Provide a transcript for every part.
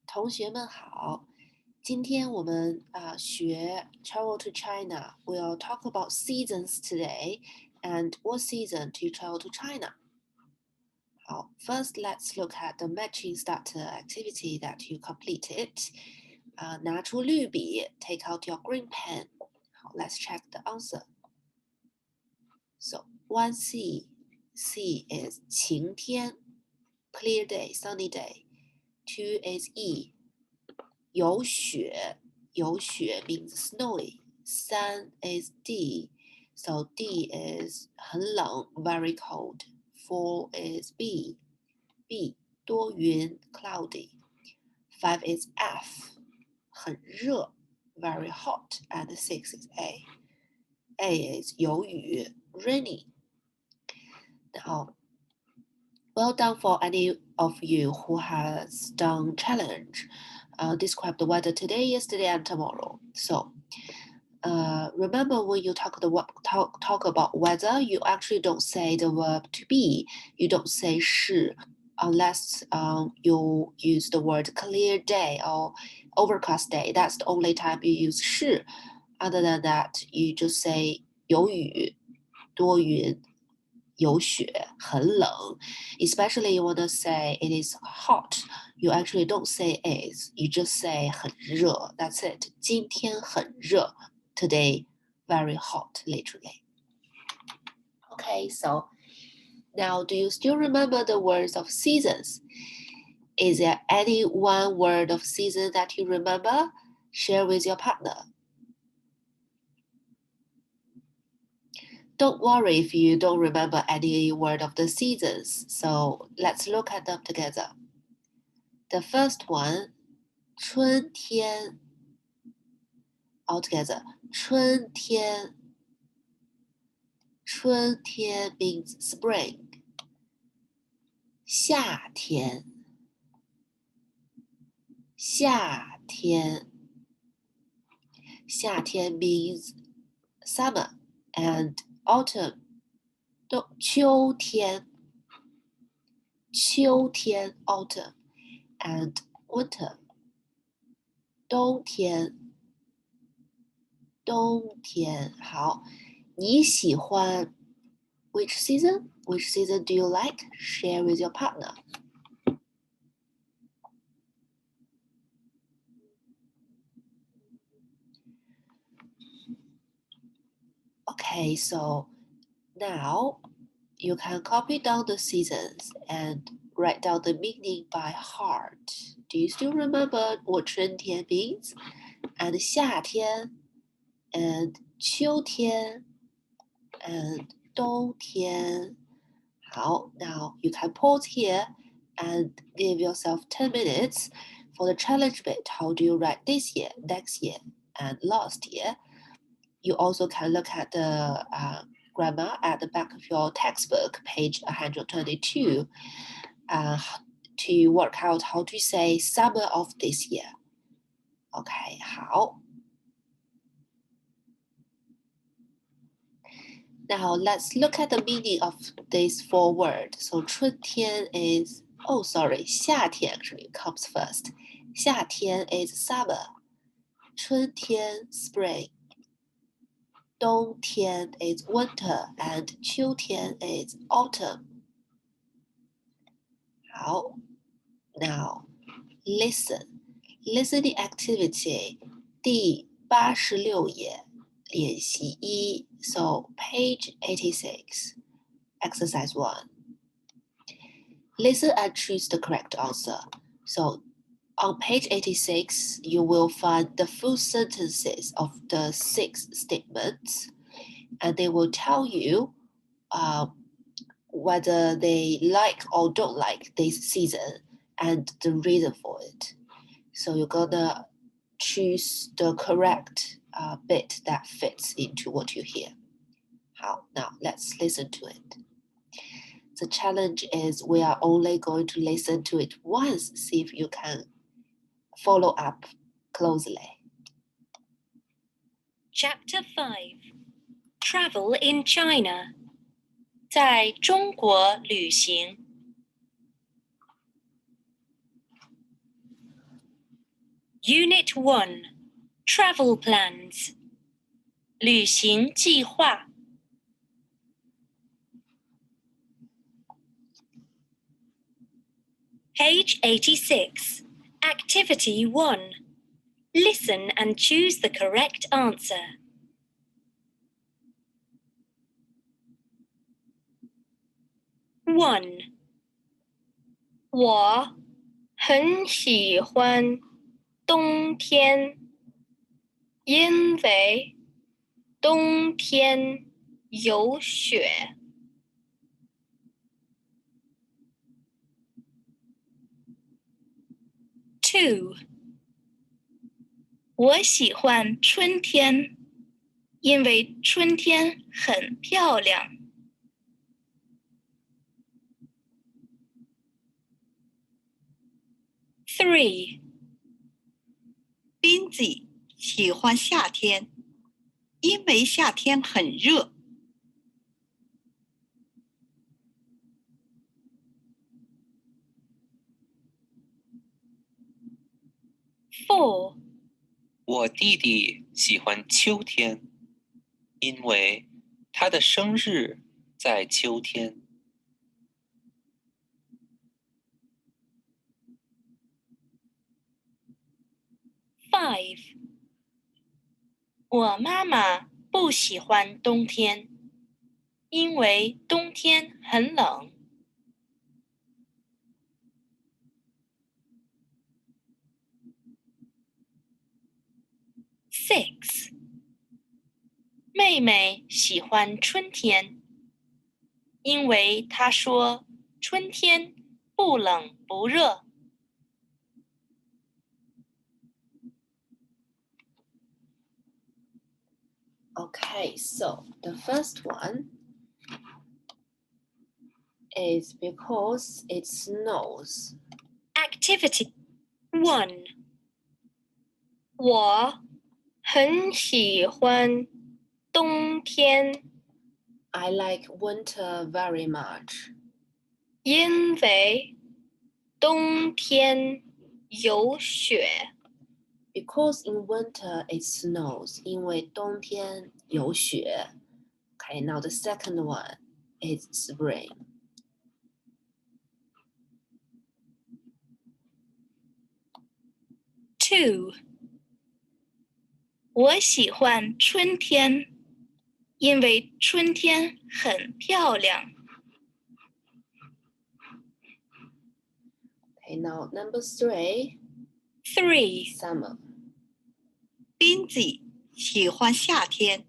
同学们好，今天我们学 Travel to China. We'll talk about seasons today and what season to travel to China. 好 first let's look at the matching starter activity that you completed. 拿出绿笔 take out your green pen. 好 let's check the answer. So 1C, C is 晴天 clear day, sunny day. 2 is E, 有雪 means snowy. 3 is D, so D is 很冷 very cold. 4 is B, 多云 cloudy. 5 is F, 很热 very hot. And 6 is A, is 有雨 rainy. Now, well done for any of you who has done challenge. Describe the weather today, yesterday, and tomorrow. So, remember when you talk about weather, you actually don't say the verb to be. You don't say 是 unless you use the word clear day or overcast day. That's the only time you use 是. Other than that, you just say 有雨, 多云, 有雪, 很冷. Especially you want to say it is hot, you actually don't say is, you just say 很热. That's it. 今天很热. Today, very hot, literally. Okay, so now do you still remember the words of seasons? Is there any one word of season that you remember? Share with your partner. Don't worry if you don't remember any word of the seasons. So let's look at them together. The first one, 春天. All together, 春天. 春天 means spring. 夏天. 夏天. 夏天 means summer. And autumn. 秋天. 秋天 autumn. And winter. 冬天. 冬天. 好，你喜欢 which season? Which season do you like? Share with your partner. Okay, so now you can copy down the seasons and write down the meaning by heart. Do you still remember what 春天 means? And 夏天 and 秋天 and 冬天. How? Now you can pause here and give yourself 10 minutes for the challenge bit. How do you write this year, next year, and last year? You also can look at the grammar at the back of your textbook, page 122, to work out how to say summer of this year. Okay, 好. Now let's look at the meaning of these 4 words. So 春天 is, oh sorry, 夏天 actually comes first. 夏天 is summer. 春天 spring. 冬天 is winter and 秋天 is autumn. 好, now listen. Listening activity 第86页练习1 so page 86 exercise 1. Listen and choose the correct answer. So on page 86, you will find the full sentences of the 6 statements, and they will tell you whether they like or don't like this season and the reason for it. So you're gonna choose the correct bit that fits into what you hear. How? Now let's listen to it. The challenge is we are only going to listen to it once, see if you can follow up closely. Chapter 5 Travel in China 在中国旅行 Unit 1 Travel Plans 旅行计划 Page 86 Activity 1 Listen and choose the correct answer. 1. 我很喜欢冬天，因为冬天有雪。2. 我喜欢春天，因为春天很漂亮。3. 斌子喜欢夏天，因为夏天很热。4. 我弟弟喜欢秋天，因为他的生日在秋天。5. 我妈妈不喜欢冬天，因为冬天很冷。6. 妹妹喜欢春天，因为她说春天不冷不热。Okay, so the first one is because it snows. Activity 1. 我很喜欢冬天， I like winter very much 因为冬天有雪。 because in winter it snows. 因为冬天有雪。Okay, now the second one is spring. 2. 我喜欢春天，因为春天很漂亮。Okay, now number 3, 3. summer. 斌子喜欢夏天，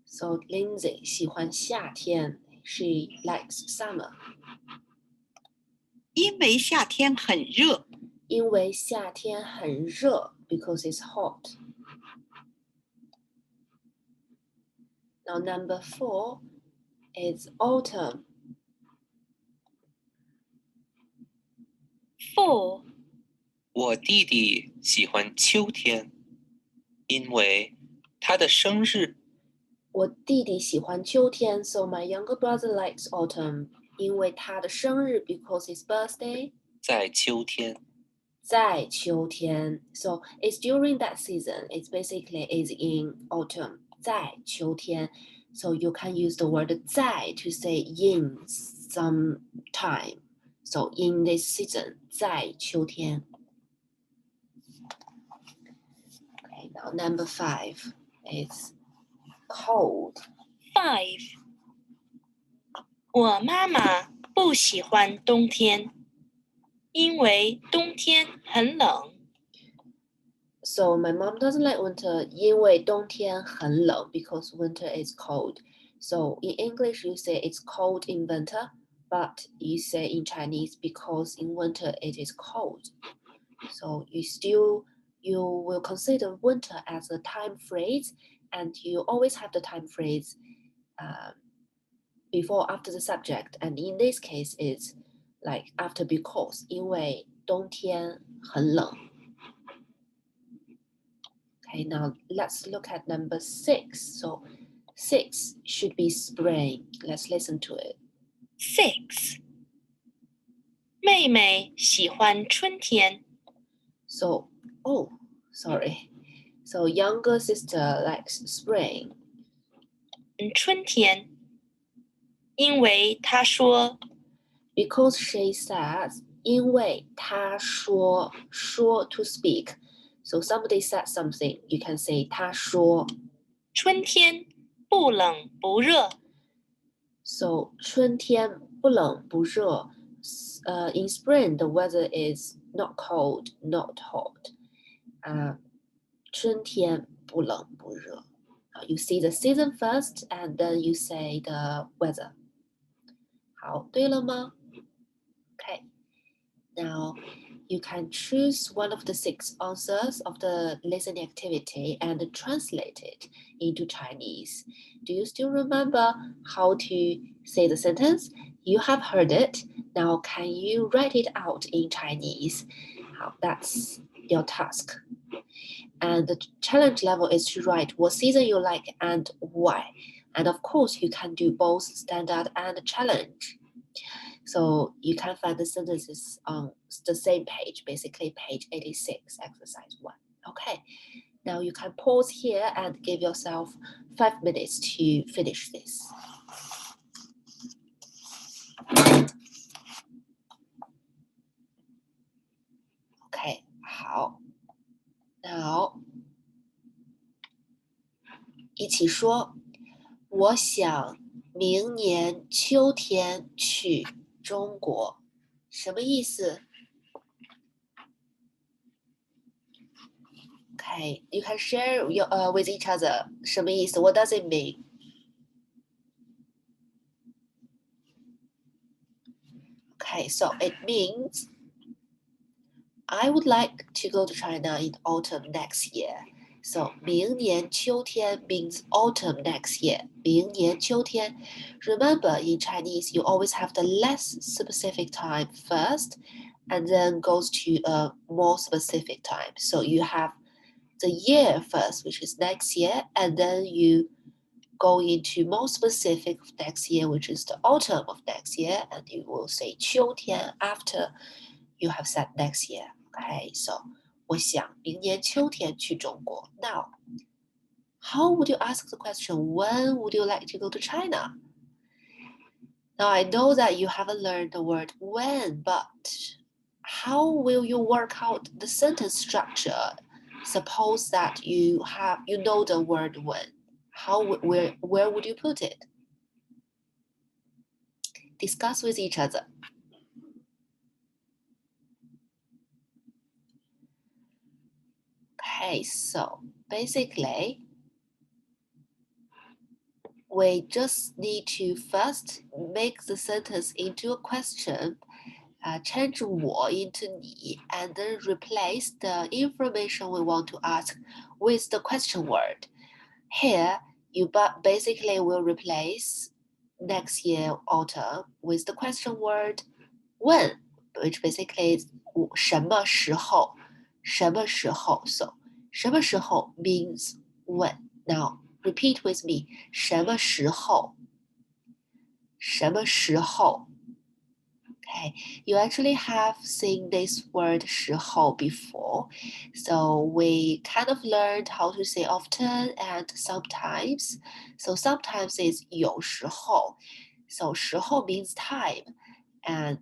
So Lindsay 喜欢夏天。She likes summer. 因为夏天很热。因为夏天很热 because it's hot. Now number 4 is autumn. 4. 我弟弟喜欢秋天，因为他的生日我弟弟喜欢秋天 so my younger brother likes autumn. 因为他的生日 because his birthday 在秋天。在秋天 so it's during that season. It's basically is in autumn. 在秋天 so you can use the word 在 to say in some time. So in this season 在秋天。Okay, now number 5 is cold. 5. 我妈妈不喜欢冬天，因为冬天很冷。So my mom doesn't like winter 因为冬天很冷 because winter is cold. So in English you say it's cold in winter, but you say in Chinese because in winter it is cold. So you will consider winter as a time phrase, and you always have the time phrase before after the subject, and in this case it's like after because 因为冬天很冷。Okay, now let's look at number 6. So 6 should be spring. Let's listen to it. 6. 妹妹喜欢春天。 So, oh, Sorry. So younger sister likes spring. 春天，因为她说 Because she says, 因为她说 to speak. So somebody said something, you can say 她说。春天不冷不热。So 春天不冷不热。In spring, the weather is not cold, not hot. 春天不冷不热。You see the season first, and then you say the weather. 好，对了吗？ Okay. Now, you can choose one of the 6 answers of the listening activity and translate it into Chinese. Do you still remember how to say the sentence? You have heard it. Now, can you write it out in Chinese? 好, that's your task. And the challenge level is to write what season you like and why. And of course, you can do both standard and challenge. So you can find the sentences on the same page, basically page 86, exercise 1. Okay, now you can pause here and give yourself 5 minutes to finish this. Okay, 好。Now, 一起说，我想明年秋天去中国。什么意思？Okay, you can share your with each other. 什么意思? What does it mean? Okay, so it means I would like to go to China in autumn next year. So 明年秋天 means autumn next year. 明年秋天. Remember, in Chinese, you always have the less specific time first, and then goes to a more specific time. So you have the year first, which is next year, and then you go into more specific of next year, which is the autumn of next year, and you will say 秋天 after you have said next year. Okay, so 我想明年秋天去中国. Now, how would you ask the question? When would you like to go to China? Now, I know that you haven't learned the word when, but how will you work out the sentence structure? Suppose that you know the word when. Where would you put it? Discuss with each other. Okay, so basically, we just need to first make the sentence into a question, change 我 into 你, and then replace the information we want to ask with the question word. Here, you basically will replace next year autumn with the question word when, which basically is 什么时候, 什么时候. So 什么时候 means when. Now repeat with me. 什么时候? 什么时候? Okay, you actually have seen this word 时候 before. So we kind of learned how to say often and sometimes. So sometimes it's 有时候. So 时候 means time. And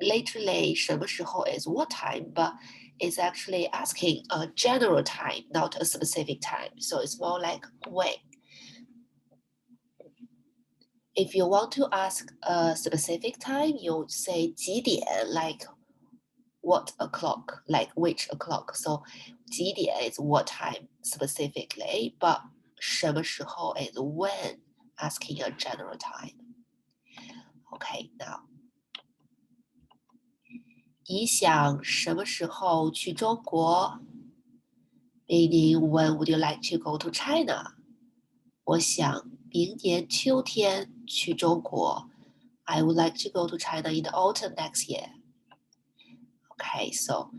literally 什么时候 is what time, but it's actually asking a general time, not a specific time. So it's more like when. If you want to ask a specific time, you say 几点, like what o'clock, like which o'clock. So 几点 is what time specifically, but 什么时候 is when, asking a general time. Okay, now. 你想什么时候去中国? Meaning, when would you like to go to China? 我想明年秋天去中国. I would like to go to China in the autumn next year. Okay, so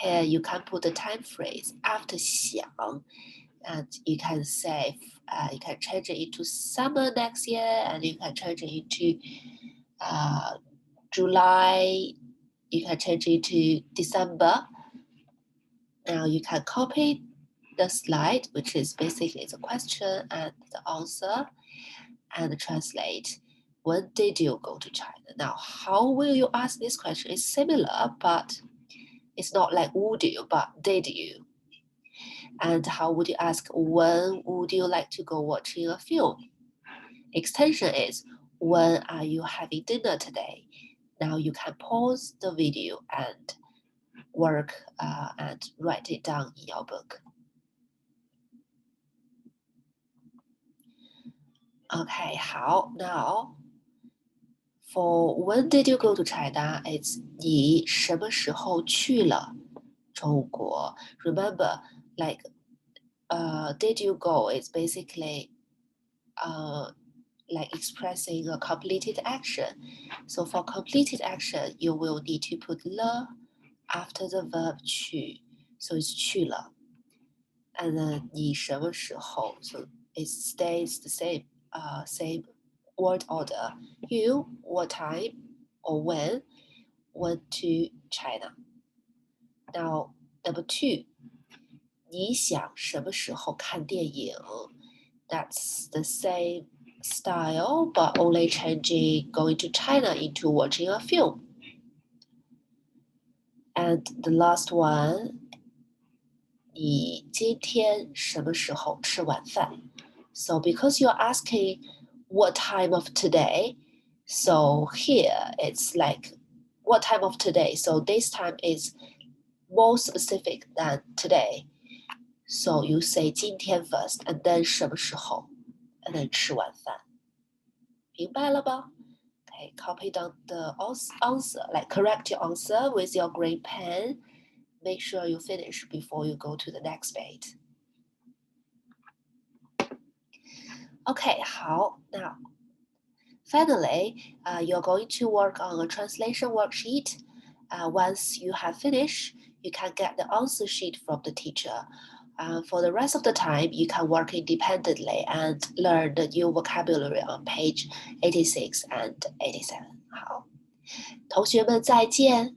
here you can put the time phrase after 想, and you can say, you can change it into summer next year, and you can change it into July, you can change it to December. Now you can copy the slide, which is basically the question and the answer, and translate. When did you go to China? Now, how will you ask this question? It's similar, but it's not like would you, but did you? And how would you ask, when would you like to go watching a film? Extension is, when are you having dinner today? Now you can pause the video and work and write it down in your book. Okay, 好, now for when did you go to China? It's 你什么时候去了中国? Remember, like, did you go is basically like expressing a completed action. So for completed action, you will need to put 了 after the verb 去. So it's 去了. And then 你什么时候? So it stays the same word order. You, what time or when, went to China. Now, number 2, 你想什么时候看电影? That's the same style, but only changing going to China into watching a film. And the last one, 你今天什么时候吃晚饭? So because you're asking what time of today, so here it's like what time of today. So this time is more specific than today. So you say 今天 first, and then 什么时候, and then 吃晚饭. 明白了吧? Okay, copy down the answer, like correct your answer with your green pen. Make sure you finish before you go to the next page. Okay, 好, now, finally, you're going to work on a translation worksheet. Once you have finished, you can get the answer sheet from the teacher. For the rest of the time, you can work independently and learn the new vocabulary on page 86 and 87. 好，同学们再见。